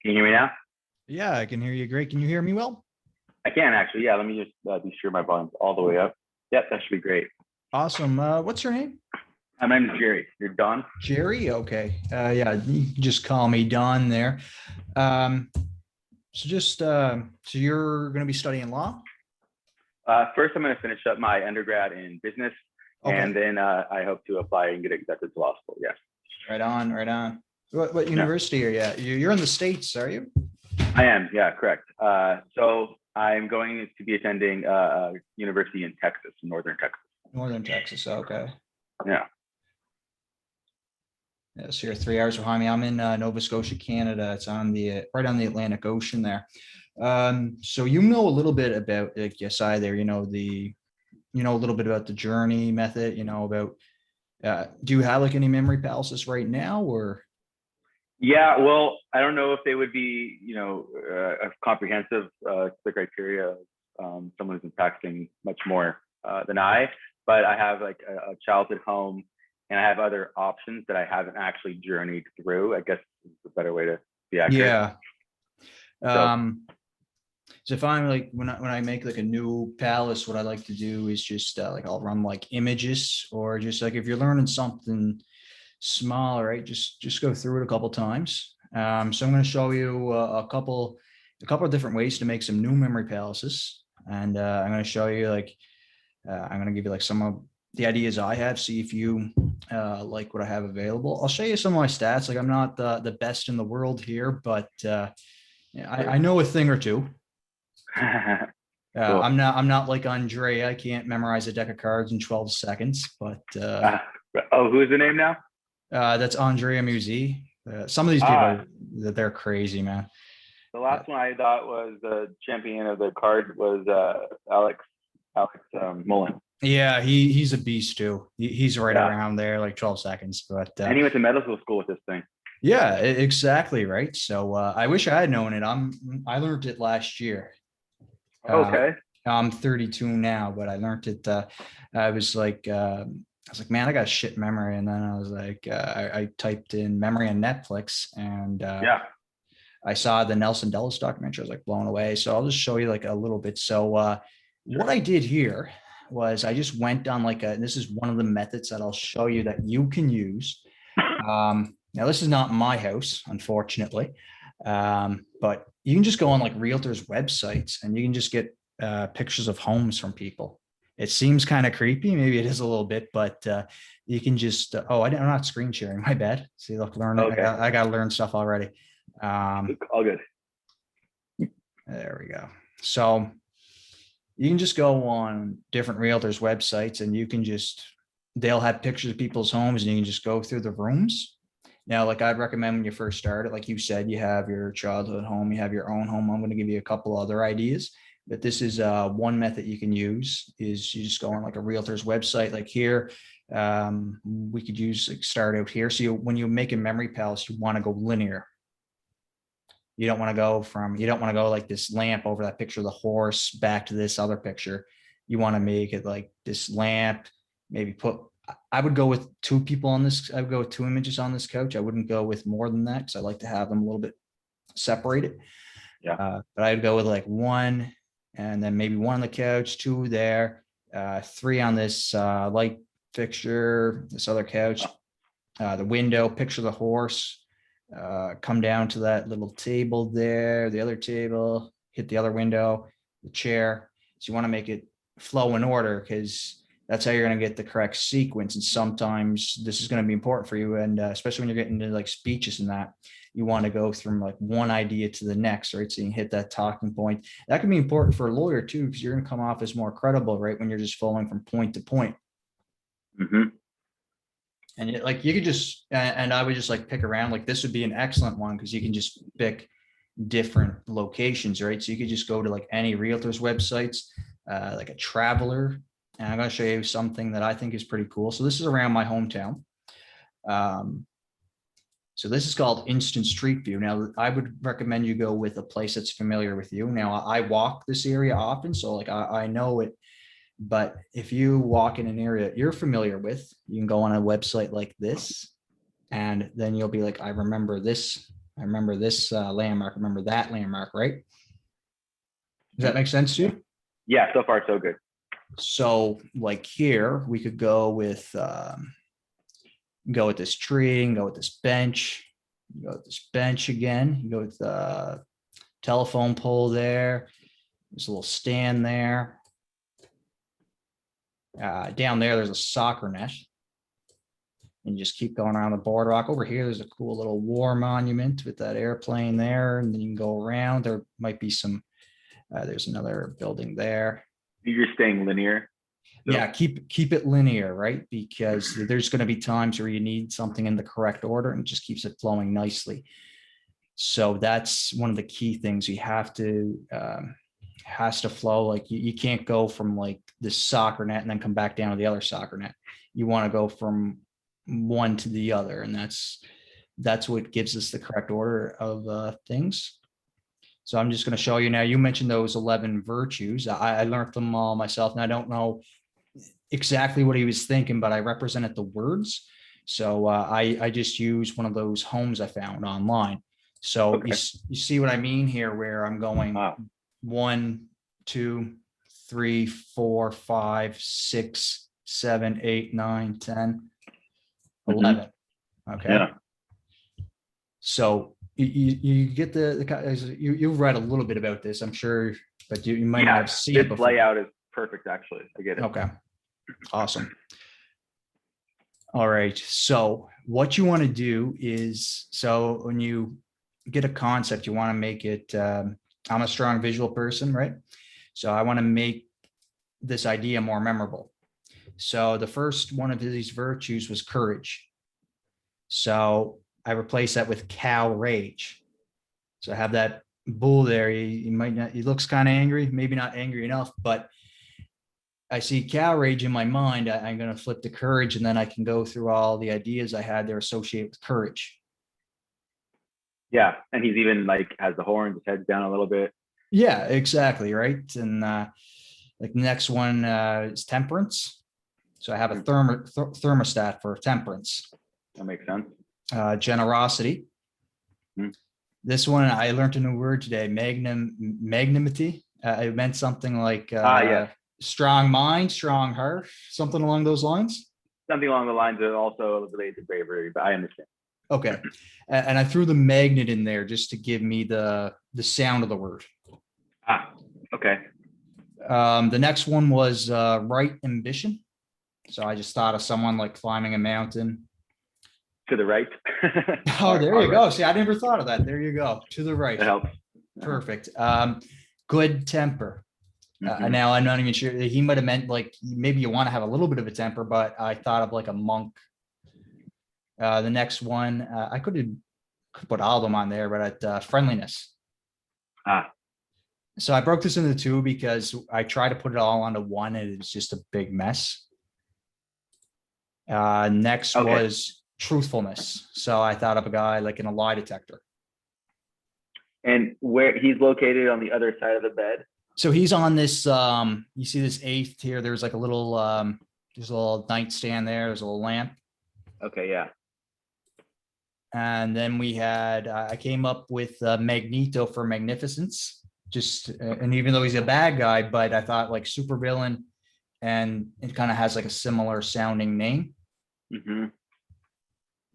Can you hear me now? Yeah, I can hear you great. Can you hear me well? I can actually. Yeah, let me just be sure my volume's all the way up. Yep, that should be great. Awesome. What's your name? My name is Jerry. You're Don? Jerry. Okay. Yeah, you can just call me Don there. Um, so you're going to be studying law? First, I'm going to finish up my undergrad in business, Okay. and then I hope to apply and get accepted to law school. Yes. Right on. Right on. What Yeah, university are you at? You're in the States, are you? I am. Yeah, correct. So I'm going to be attending a university in Texas, in northern Texas. Northern Texas. Okay. Yeah. Yeah, so you're 3 hours behind me. I'm in Nova Scotia, Canada. It's on the right on the Atlantic Ocean there. So you know a little bit about like SI there. You know a little bit about the journey method. You know about. Do you have like any memory palaces right now, or? Yeah. Well, I don't know if they would be, comprehensive to the criteria of someone who's been practicing much more than I, but I have like a childhood home and I have other options that I haven't actually journeyed through. I guess is a better way to be accurate. Yeah. So, Um, so if I'm like when I make like a new palace, what I like to do is just like I'll run like images or just like if you're learning something small, right? Just go through it a couple times. So I'm going to show you a couple of different ways to make some new memory palaces, and I'm going to show you like I'm going to give you like some of the ideas I have. See if you like what I have available. I'll show you some of my stats. Like I'm not the best in the world here, but yeah, I know a thing or two. cool. I'm not like Andre. I can't memorize a deck of cards in 12 seconds, but Uh, who's the name now? that's Andrea Musi. Some of these people Ah, are they're crazy, man. the Uh, last one I thought was the champion of the card was Alex Mullen. yeah, he's a beast too. He's right Yeah, around there, like 12 seconds. But and he went to medical school with this thing. yeah, exactly right. So I wish I had known it. I learned it last year. Uh, Okay. I'm 32 now, but I learned it. I was like, man, I got a shit memory, and then I was like, I typed in memory on Netflix, and Yeah. I saw the Nelson Dellis documentary. I was like blown away. So I'll just show you like a little bit. So what Sure. I did here was I just went on like this is one of the methods that I'll show you that you can use. Now this is not my house, unfortunately, but you can just go on like realtors' websites and you can just get pictures of homes from people. It seems kind of creepy. Maybe it is a little bit, but you can just, I'm not screen sharing. My bad. See, look, learn. Okay. I got to learn stuff already. All good. There we go. So you can just go on different realtors' websites and they'll have pictures of people's homes and you can just go through the rooms. Now, like I'd recommend when you first start it, like you said, you have your childhood home, you have your own home. I'm going to give you a couple other ideas, but this is one method you can use is you just go on like a realtor's website, like here. We could use like start out here. So when you make a memory palace, you want to go linear. You don't want to go like this lamp over that picture of the horse back to this other picture. You want to make it like this lamp, maybe I would go with two people on this. I would go with two images on this couch. I wouldn't go with more than that because I like to have them a little bit separated. Yeah. But I'd go with like one and then maybe one on the couch, two there, three on this light fixture, this other couch, the window, picture the horse, come down to that little table there, the other table, hit the other window, the chair. So you want to make it flow in order because that's how you're going to get the correct sequence. And sometimes this is going to be important for you. And especially when you're getting into like speeches and that, you want to go from like one idea to the next, right? So you can hit that talking point. That can be important for a lawyer too, because you're going to come off as more credible, right? When you're just flowing from point to point. Mm-hmm. And like you could just, and I would just like pick around, like this would be an excellent one because you can just pick different locations, right? So you could just go to like any realtor's websites, like a traveler. And I'm going to show you something that I think is pretty cool. So this is around my hometown. So this is called Instant Street View. Now, I would recommend you go with a place that's familiar with you. Now, I walk this area often, so like I know it. But if you walk in an area you're familiar with, you can go on a website like this, and then you'll be like, I remember this I remember this landmark, I remember that landmark, right? Does that make sense to you? Yeah, so far so good. So like here, we could go with this tree and go with this bench. Go with this bench again. You go with the telephone pole there. There's a little stand there. Down there, there's a soccer net. And just keep going around the boardwalk. Over here, there's a cool little war monument with that airplane there. And then you can go around. There might be some, there's another building there. You're staying linear. So. Yeah, keep it linear, right? Because there's going to be times where you need something in the correct order and it just keeps it flowing nicely. So that's one of the key things. You have to has to flow. Like you can't go from like this soccer net and then come back down to the other soccer net. You want to go from one to the other, and that's what gives us the correct order of things. So I'm just going to show you now. You mentioned those 11 virtues. I learned them all myself, and I don't know exactly what he was thinking, but I represented the words. So I just used one of those homes I found online. So okay. You see what I mean here, where I'm going 1, 2, 3, 4, 5, 6, 7, 8, 9, 10, 11. Okay. Yeah. So you get you've read a little bit about this, I'm sure, but you might not have seen it before. Layout is perfect, actually. I get it. Okay. Awesome. All right. So what you want to do is, so when you get a concept, you want to make it, I'm a strong visual person, right? So I want to make this idea more memorable. So the first one of these virtues was courage. So I replace that with cow rage. So I have that bull there. He might not, he looks kind of angry, maybe not angry enough, but I see cow rage in my mind. I'm going to flip to courage, and then I can go through all the ideas I had there associated with courage. Yeah. And he's even like has the horns, his head's down a little bit. Yeah, exactly. Right. And like the next one is temperance. So I have a thermostat for temperance. That makes sense. Generosity. Mm-hmm. This one, I learned a new word today, magnanimity. It meant something like strong mind, strong heart, something along those lines. Something along the lines of also related to bravery, but I understand. Okay. And I threw the magnet in there just to give me the sound of the word. Okay. The next one was right ambition. So I just thought of someone like climbing a mountain. To the right. Oh, there you go. See, I never thought of that. There you go. To the right. That helps. Perfect. Good temper. Now I'm not even sure. He might have meant like maybe you want to have a little bit of a temper, but I thought of like a monk. The next one, I could put all of them on there, but friendliness. So I broke this into two because I tried to put it all onto one and it's just a big mess. Next was truthfulness. So I thought of a guy like in a lie detector. And where he's located on the other side of the bed. So he's on this, you see this 8th here. There's like a little, there's a little nightstand there. There's a little lamp. Okay. Yeah. And then we had, I came up with Magneto for magnificence. Just, and even though he's a bad guy, but I thought like supervillain, and it kind of has like a similar sounding name. Mm-hmm.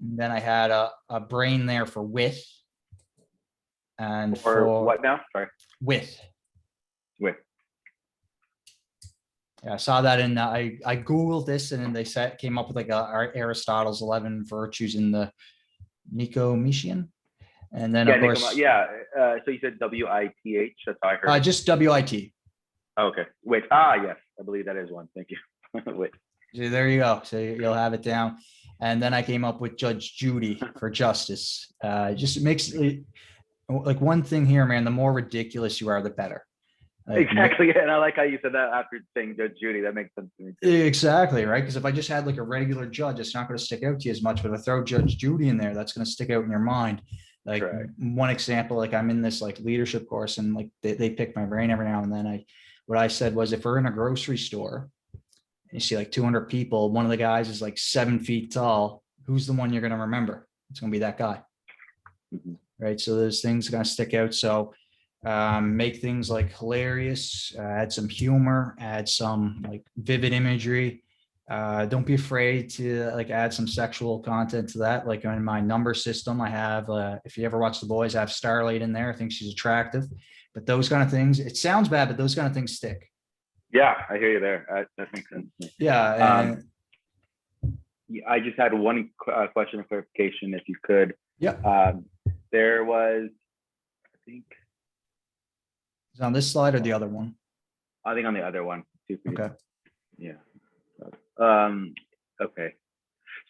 Then I had a brain there for wit. And for what now? Sorry. Wit. Wit. Yeah, I saw that in I Googled this, and then they came up with like Aristotle's 11 virtues in the Nicomachean. And then of course, so you said WITH. That's how I heard. Just WIT. Oh, okay. Wait. Yes, I believe that is one. Thank you. Wait. So there you go. So you'll have it down. And then I came up with Judge Judy for justice. Just makes it like one thing here, man. The more ridiculous you are, the better. Like, exactly. And I like how you said that after saying Judge Judy. That makes sense to me too. Exactly, right? Because if I just had like a regular judge, it's not going to stick out to you as much. But if I throw Judge Judy in there, that's going to stick out in your mind. Like one example, like I'm in this like leadership course, and like they pick my brain every now and then. What I said was, if we're in a grocery store and you see like 200 people, one of the guys is like 7 feet tall, who's the one you're going to remember? It's going to be that guy. Mhm. right? So those things are going to stick out. So make things like hilarious, add some humor, add some like vivid imagery. Don't be afraid to like add some sexual content to that. Like in my number system, I have, if you ever watch The Boys, I have Starlight in there. I think she's attractive, but those kind of things, it sounds bad, but those kind of things stick. Yeah, I hear you there. That makes sense. Yeah. Um, And I just had one question of clarification, if you could. yeah, There was, I think, it's on this slide or the other one. I think on the other one. Okay. Yeah. Okay.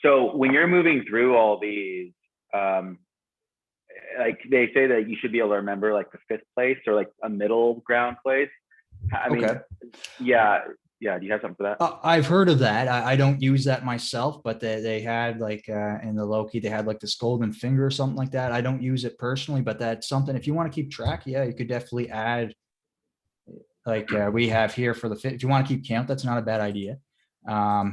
So when you're moving through all these, like they say that you should be able to remember like the fifth place or like a middle ground place. I mean, Okay. yeah. Do you have something for that? I've heard of that. I don't use that myself, but they had like in the Loki, they had like this golden finger or something like that. I don't use it personally, but that's something if you want to keep track, yeah, you could definitely add like we have here for the fit. If you want to keep count, that's not a bad idea. Now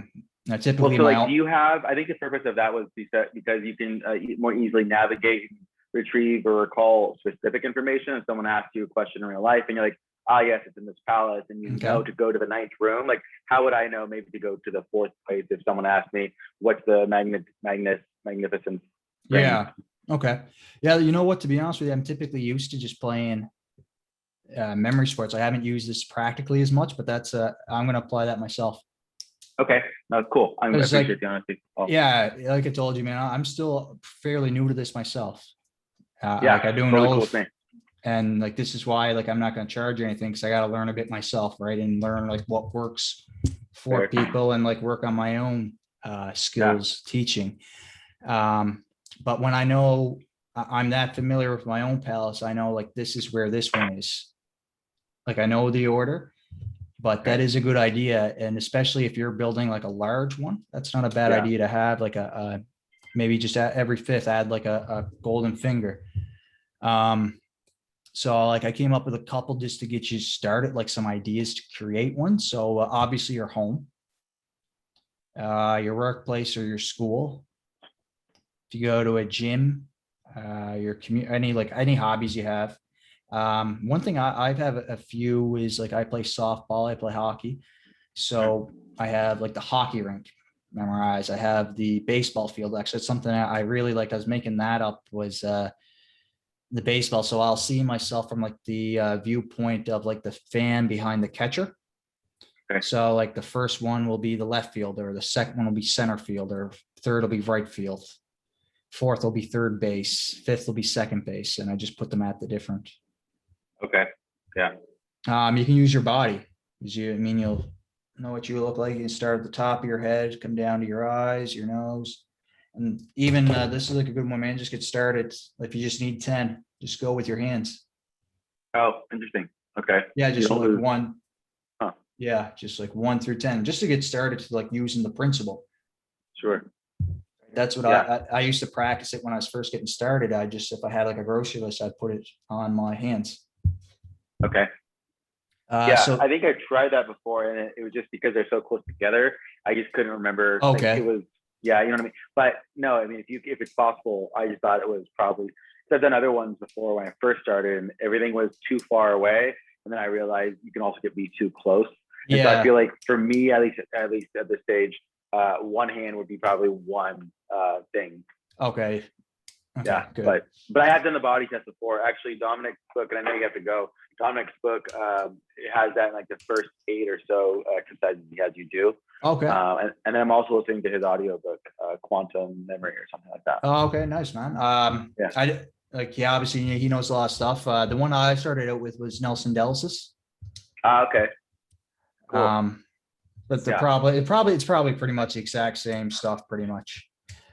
Well, typically so my like, do own, you have? I think the purpose of that was because you can more easily navigate, retrieve, or recall specific information. If someone asks you a question in real life, and you're like, "Ah, yes, it's in this palace," and you know okay. to go to the ninth room. Like, how would I know maybe to go to the fourth place if someone asked me what's the magnificent ring? Yeah. Okay. Yeah. You know what, to be honest with you, I'm typically used to just playing memory sports. I haven't used this practically as much, but that's I'm going to apply that myself. Okay, that's cool. I Because appreciate like, the honesty. Oh, yeah, like I told you, man, I'm still fairly new to this myself. yeah, Like I don't totally know cool with if, me. and like this is why like I'm not going to charge you anything because I got to learn a bit myself, right, and learn like what works for Fair. people and like work on my own Yeah. skills teaching. But when I know I'm that familiar with my own palace, I know like this is where this one is. Like I know the order, but that Okay. is a good idea. And especially if you're building like a large one, that's not a bad Yeah. idea to have like a maybe just every fifth add like a golden finger. Um, so like I came up with a couple just to get you started, like some ideas to create one. So obviously your home, your workplace or your school. If you go to a gym, your community, any hobbies you have. One thing I've had a few is like I play softball, I play hockey. So I have like the hockey rink memorized. I have the baseball field. Actually, it's something I really like. I was making that up was the baseball. So I'll see myself from like the viewpoint of like the fan behind the catcher. Okay. So like the first one will be the left fielder, the second one will be center fielder, third will be right field, fourth will be third base, fifth will be second base, and I just put them at the different. Okay. Yeah. You can use your body because you'll know what you look like. You can start at the top of your head, come down to your eyes, your nose, and even this is like a good one, man. Just get started. If you just need 10, just go with your hands. Oh, interesting. Okay. Yeah, You just don't like lose. one. Huh. Yeah, just like 1 through 10, just to get started to like using the principle. Sure. That's what Yeah. I used to practice it when I was first getting started. I just, if I had like a grocery list, I'd put it on my hands. Okay. Yeah, I So, think I tried that before, and it was just because they're so close together. I just couldn't remember. Like it okay. was, yeah, you know what I mean. But no, I mean, if it's possible, I just thought it was probably. So I've done other ones before when I first started, and everything was too far away, and then I realized you can also be too close. And so I Yeah. feel like for me, at least at this stage, one hand would be probably one thing. Okay. Yeah, Okay. Good. but I have done the body test before. Actually, Dominic's book, and I know you have to go. Dominic's book it has that in like the first 8 or so exercises he has you do. Okay. And then I'm also listening to his audio book, Quantum Memory or something like that. Oh, okay. Nice, man. Yeah. I like, yeah, obviously he knows a lot of stuff. The one I started out with was Nelson Delsis. Okay. Cool. But Yeah. it's probably pretty much the exact same stuff, pretty much.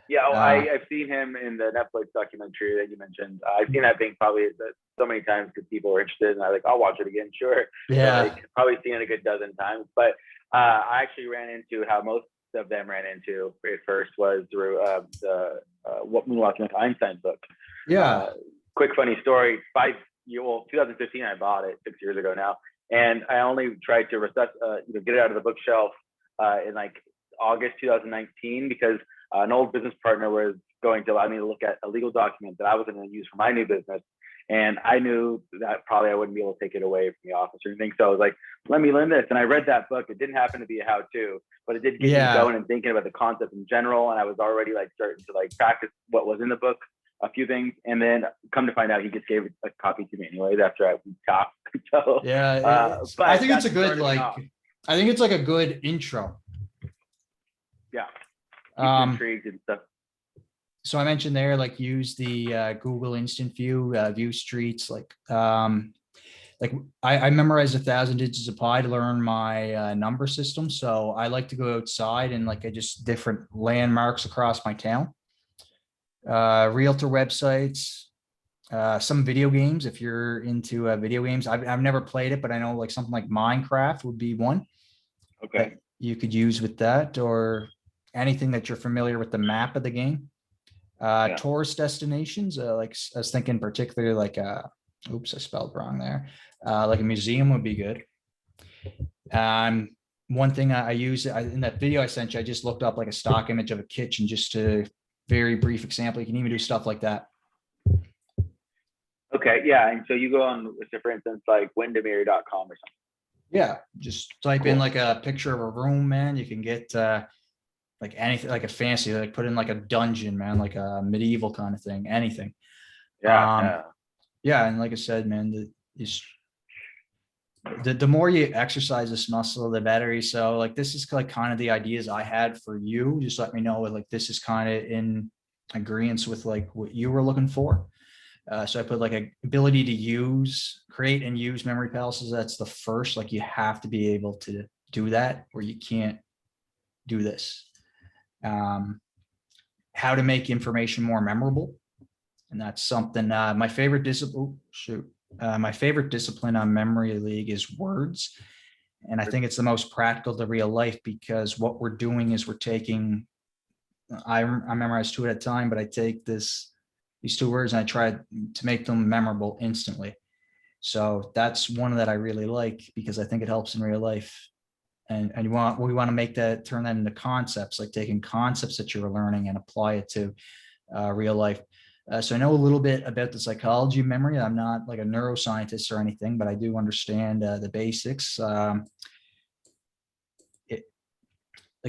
Yeah. Oh, Uh, I've seen him in the Netflix documentary that you mentioned. I've seen that thing probably so many times because people are interested, and I like, I'll watch it again. Sure. So yeah. like probably seen it a good dozen times. But I actually ran into how most of them ran into at first was through the what Moonwalking with Einstein book. Yeah. Quick funny story. 2015, I bought it 6 years ago now, and I only tried to get it out of the bookshelf in like August 2019 because an old business partner was going to allow me to look at a legal document that I was going to use for my new business. And I knew that probably I wouldn't be able to take it away from the office or anything. So I was like, let me learn this. And I read that book. It didn't happen to be a how-to, but it did get me going and thinking about the concept in general. And I was already like starting to like practice what was in the book, a few things. And then come to find out, he just gave a copy to me anyways after I talked. So but I think it's a good, like, I think it's like a good intro. Yeah. Intrigued and stuff. So I mentioned there, like, use the Google Instant View, view streets. Like I memorized 1,000 digits of pi to learn my number system. So I like to go outside and like I just different landmarks across my town. Realtor websites, some video games. If you're into video games, I've never played it, but I know like something like Minecraft would be one. Okay. That you could use with that, or anything that you're familiar with the map of the game. Tourist destinations, like I was thinking particularly like oops, I spelled wrong there. Like a museum would be good. One thing I use in that video I sent you, I just looked up like a stock image of a kitchen, just a very brief example. You can even do stuff like that. Okay, yeah, and so you go on, so for instance, like windermere.com or something. Yeah, just type in like a picture of a room, man. You can get like anything, like a fancy, like put in like a dungeon, man, like a medieval kind of thing, anything. Yeah, and like I said, man, the more you exercise this muscle, the better. So like this is like kind of the ideas I had for you. Just let me know like this is kind of in agreement with like what you were looking for. So I put like a ability to create and use memory palaces. That's the first, like you have to be able to do that, or you can't do this. How to make information more memorable. And that's something, my favorite discipline, my favorite discipline on Memory League is words. And I think it's the most practical to real life, because what we're doing is we're taking, I memorize 2 at a time, but I take these 2 words and I try to make them memorable instantly. So that's one that I really like, because I think it helps in real life. And we want to make that, turn that into concepts, like taking concepts that you're learning and apply it to real life. So I know a little bit about the psychology of memory. I'm not like a neuroscientist or anything, but I do understand the basics. Like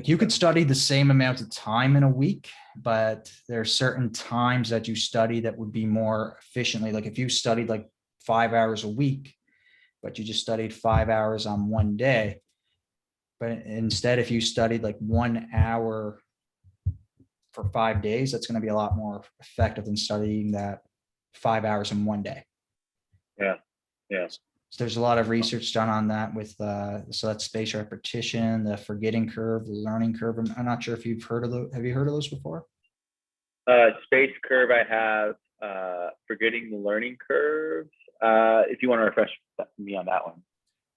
you could study the same amount of time in a week, but there are certain times that you study that would be more efficiently. Like if you studied like 5 hours a week, but you just studied 5 hours on one day. But instead, if you studied like 1 hour for 5 days, that's going to be a lot more effective than studying that 5 hours in one day. Yeah. Yes. So there's a lot of research done on that with, so that's spatial repetition, the forgetting curve, the learning curve. I'm not sure if you've heard of those. Have you heard of those before? Space curve, I have. Forgetting the learning curve. If you want to refresh me on that one.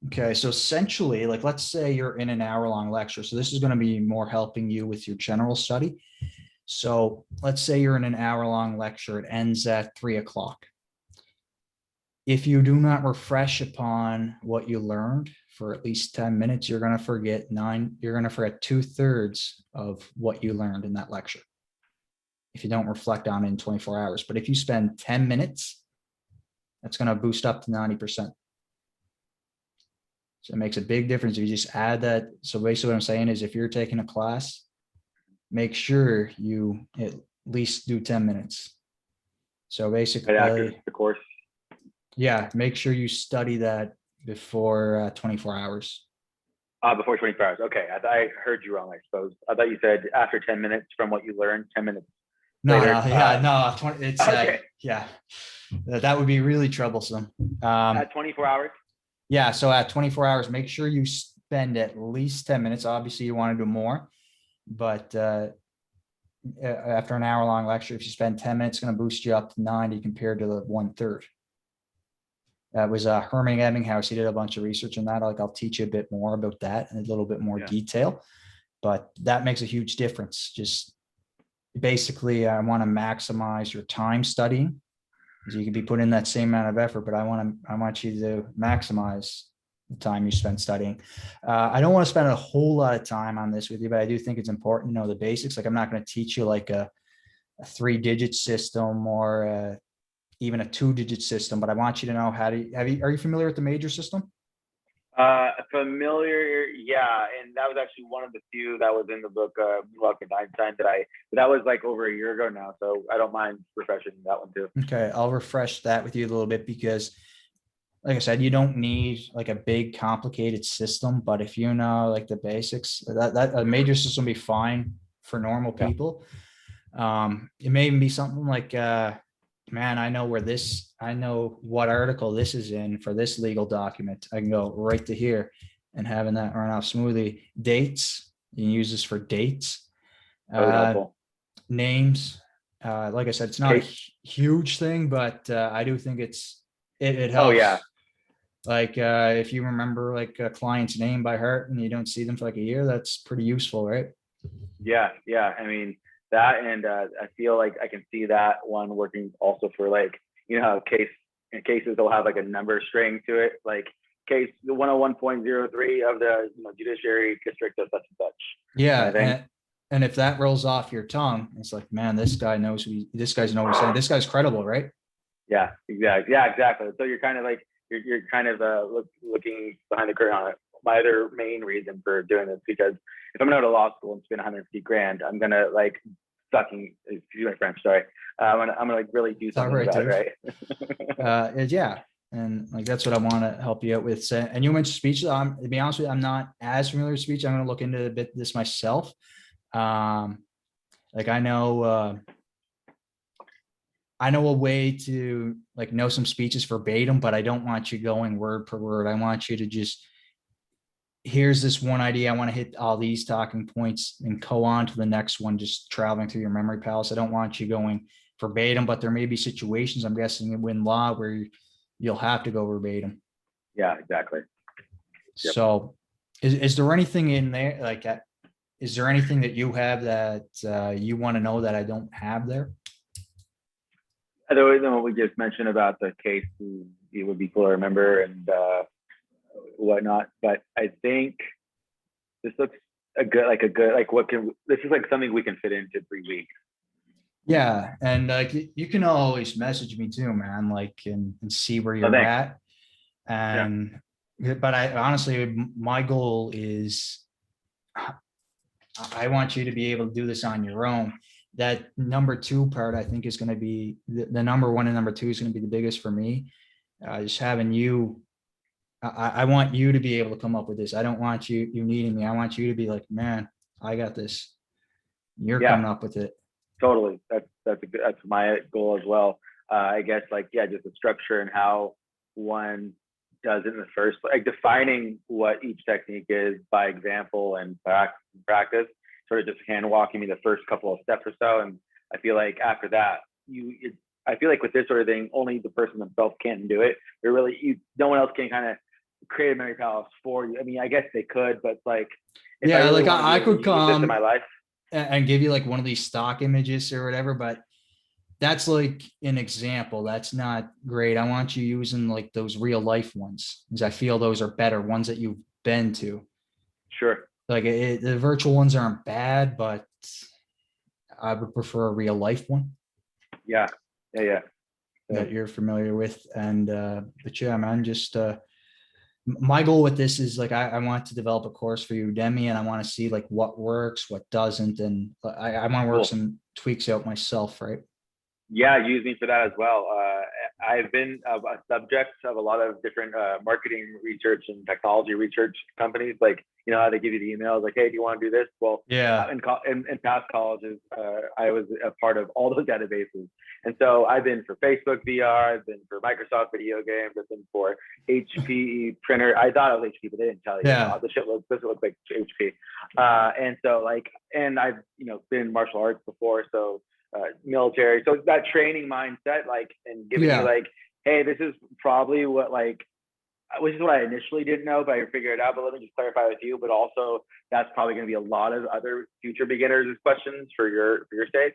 Okay, so essentially, like let's say you're in an hour-long lecture. So this is going to be more helping you with your general study. So let's say you're in an hour-long lecture. It ends at 3 o'clock. If you do not refresh upon what you learned for at least 10 minutes, you're going to forget 2/3 of what you learned in that lecture, if you don't reflect on it in 24 hours. But if you spend 10 minutes, that's going to boost up to 90%. So it makes a big difference if you just add that. So basically what I'm saying is if you're taking a class, make sure you at least do 10 minutes. So basically, after the course. Yeah, make sure you study that before 24 hours. Before 24 hours. Okay, I heard you wrong, I suppose. I thought you said after 10 minutes from what you learned, 10 minutes later. It's okay. Yeah, that would be really troublesome. At 24 hours? Yeah, so at 24 hours, make sure you spend at least 10 minutes. Obviously, you want to do more, but after an hour-long lecture, if you spend 10 minutes, it's going to boost you up to 90 compared to the 1/3. That was Herman Ebbinghaus. He did a bunch of research on that. I'll teach you a bit more about that in a little bit more detail, but that makes a huge difference. Just basically, I want to maximize your time studying. So you could be putting in that same amount of effort, but I want you to maximize the time you spend studying. I don't want to spend a whole lot of time on this with you, but I do think it's important to know the basics. Like I'm not going to teach you like a a 3-digit system or even a 2-digit system, but I want you to know how to, are you familiar with the major system? Familiar, yeah, and that was actually one of the few that was in the book, Luck and Einstein, that was like over a year ago now, so I don't mind refreshing that one too. Okay, I'll refresh that with you a little bit because, like I said, you don't need like a big complicated system, but if you know like the basics, that a major system will be fine for normal people. It may even be something like, man, I know what article this is in for this legal document. I can go right to here and having that run off smoothly. Dates, you can use this for dates. Really helpful. Names, like I said, it's not a huge thing, but I do think it helps. Oh yeah. Like if you remember like a client's name by heart and you don't see them for like a year, that's pretty useful, right? Yeah, yeah. I mean that, and I feel like I can see that one working also for like, you know, cases they'll have like a number string to it, like case 101.03 of the judiciary district of such and such. Yeah, and if that rolls off your tongue, it's like, man, this guy knows this guy's knows saying. This guy's credible, right? Yeah, exactly. Yeah, exactly. So you're kind of like you're kind of looking behind the curtain on it. My other main reason for doing this, because if I'm going to law school and spend 150 grand, I'm gonna like excuse my French, sorry. I'm gonna like really do something right, about it, right? Yeah, and like that's what I want to help you out with. And you mentioned speech. To be honest with you, I'm not as familiar with speech. I'm going to look into a bit this myself. Like I know a way to like know some speeches verbatim, but I don't want you going word per word. I want you to just, here's this one idea. I want to hit all these talking points and go on to the next one, just traveling through your memory palace. I don't want you going verbatim, but there may be situations, I'm guessing, in law where you'll have to go verbatim. Yeah, exactly. Yep. So is there anything in there, like, is there anything that you have that you want to know that I don't have there? Other than what we just mentioned about the case, it would be cool to remember and whatnot. But I think this looks this is like something we can fit into 3 weeks. Yeah, and like you can always message me too, man, like and see where you're at. And but I honestly, my goal is I want you to be able to do this on your own. That number 2 part, I think, is going to be the number 1 and number 2 is going to be the biggest for me. Just having you, I want you to be able to come up with this. I don't want you needing me. I want you to be like, man, I got this. You're coming up with it. Totally. That's my goal as well. I guess just the structure and how one does it in the first, like defining what each technique is by example and practice, sort of just hand walking me the first couple of steps or so. And I feel like after that, I feel like with this sort of thing, only the person themselves can do it. They're really, no one else can kind of create a memory palace for you. I mean, I guess they could, but like, I could come in my life and give you like one of these stock images or whatever, but that's like an example. That's not great. I want you using like those real life ones, because I feel those are better ones that you've been to. Sure. Like the virtual ones aren't bad, but I would prefer a real life one. Yeah. That you're familiar with. And but yeah, man, just my goal with this is like I want to develop a course for Udemy, and I want to see like what works, what doesn't, and I want to work some tweaks out myself, right? Yeah, use me for that as well. I've been a subject of a lot of different marketing research and technology research companies. Like, you know how they give you the emails like, hey, do you want to do this? Well, yeah. In past colleges, I was a part of all those databases. And so I've been for Facebook VR, I've been for Microsoft video games, I've been for HP printer. I thought it was HP, but they didn't tell you. Yeah. This looks like HP. And so and I've, been in martial arts before. So military, so that training mindset, and giving you hey, this is probably what which is what I initially didn't know, but I figured it out. But let me just clarify with you. But also, that's probably going to be a lot of other future beginners' questions for your sake.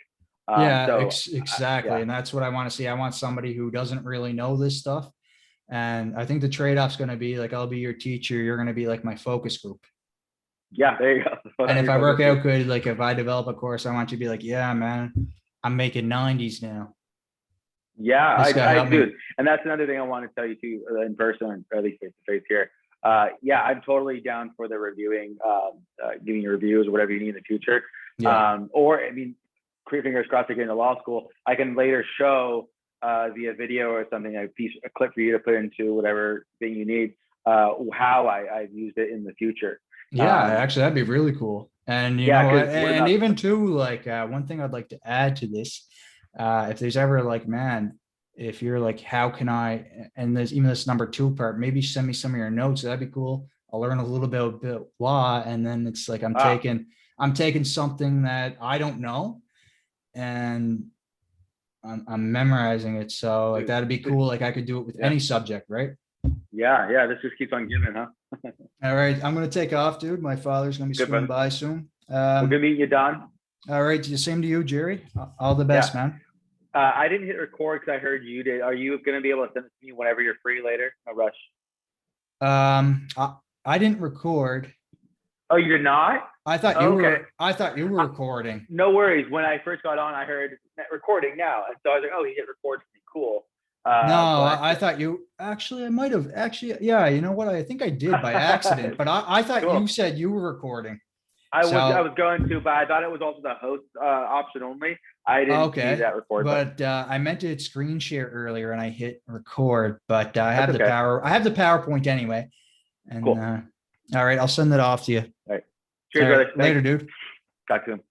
Exactly, and that's what I want to see. I want somebody who doesn't really know this stuff, and I think the trade-off's going to be like, I'll be your teacher, you're going to be like my focus group. Yeah, there you go. And if I work out good, like if I develop a course, I want you to be like, yeah, man, I'm making 90s now. Yeah, This guy I helped me. do. And that's another thing I want to tell you too, in person, or at least face to face here. Yeah, I'm totally down for the reviewing, giving you reviews or whatever you need in the future. Yeah. Or, I mean, fingers crossed to get into law school. I can later show via video or something, a clip for you to put into whatever thing you need, how I've used it in the future. Yeah, actually, that'd be really cool. And you Yeah, know, because word of and mouth. even too, like one thing I'd like to add to this, if there's ever like, man, if you're like, how can I, and there's even this number 2 part, maybe send me some of your notes. That'd be cool. I'll learn a little bit about law, and then it's like I'm taking something that I don't know, and I'm memorizing it. So like that'd be cool. Like I could do it with Yeah. any subject, right? Yeah. This just keeps on giving, huh? All right, I'm gonna take off, dude. My father's gonna be Good, swinging brother. by soon. Well, good meeting you, Don. All right, same to you, Jerry. All the best, man. I didn't hit record because I heard you did. Are you going to be able to send it to me whenever you're free later? No rush. I didn't record. Oh, you did not? I thought you were. I thought you were recording. No worries. When I first got on, I heard recording now, and so I was like, "Oh, he hit record for me. Cool." No, I thought you actually. I might have actually. Yeah, you know what? I think I did by accident, but I thought Cool. you said you were recording. I was going to, but I thought it was also the host option only. I didn't see that record. But I meant to hit screen share earlier, and I hit record. But I have That's the okay. power. I have the PowerPoint anyway. And cool. All right, I'll send it off to you. All right. Cheers, brother. Later, dude. Talk to him.